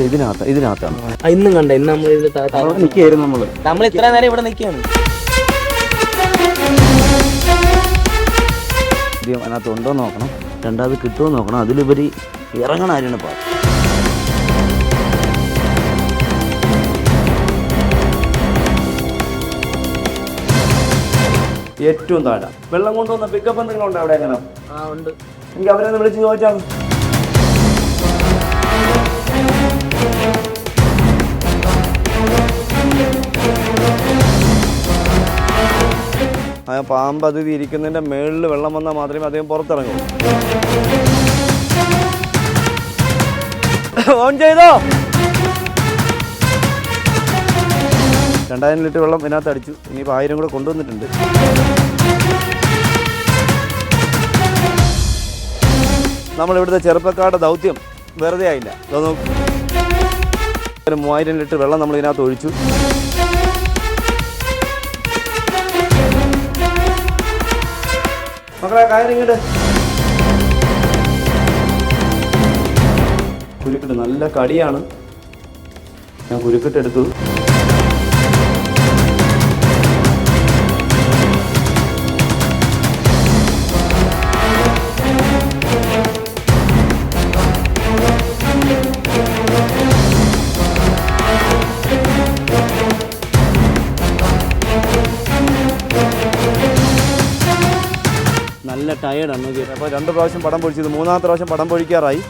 ഇതിനകത്താണ് ഇന്നും കണ്ട ഇന്ന് നമ്മൾ നിൽക്കുകയായിരുന്നു നമ്മൾ ഇത്ര നേരം ഇവിടെ നിൽക്കുകയാണ്. ആദ്യം അതിനകത്ത് ഉണ്ടോ നോക്കണം, രണ്ടാമത് കിട്ടുമോ നോക്കണം, അതിലുപരി ഇറങ്ങണ ആരാണ് പാട്ട്. ഏറ്റവും താഴെ വെള്ളം കൊണ്ടുവന്ന പിക്കപ്പ് എന്തെങ്കിലും ഉണ്ടോ അവിടെ? എങ്ങനെ ഉണ്ട്, എനിക്ക് അവരെ ഒന്ന് വിളിച്ച് ചോദിച്ചാൽ ആ പാമ്പ് അതിഥി ഇരിക്കുന്നതിൻ്റെ മേളിൽ വെള്ളം വന്നാൽ മാത്രമേ അദ്ദേഹം പുറത്തിറങ്ങൂ. ഓൺ ചെയ്തോ? 2000 ലിറ്റർ വെള്ളം ഇതിനകത്ത് അടിച്ചു. ഇനിയിപ്പോൾ 1000 കൂടെ കൊണ്ടുവന്നിട്ടുണ്ട്. നമ്മളിവിടുത്തെ ചെറുപ്പക്കാരുടെ ദൗത്യം വെറുതെ ആയില്ല. 3000 ലിറ്റർ വെള്ളം നമ്മൾ ഇതിനകത്ത് ഒഴിച്ചു. മക്കളെ കയറിങ്ങോട്ട്. കുരുക്കിട്ട് നല്ല കടിയാണ്. ഞാൻ കുരുക്കിട്ടെടുത്തു. നല്ല ടയേർഡാണ് നോക്കിയത്. അപ്പോൾ 2 പ്രാവശ്യം പടം പൊഴിച്ചത്, 3ാമത്തെ പ്രാവശ്യം പടം പൊഴിക്കാറായി.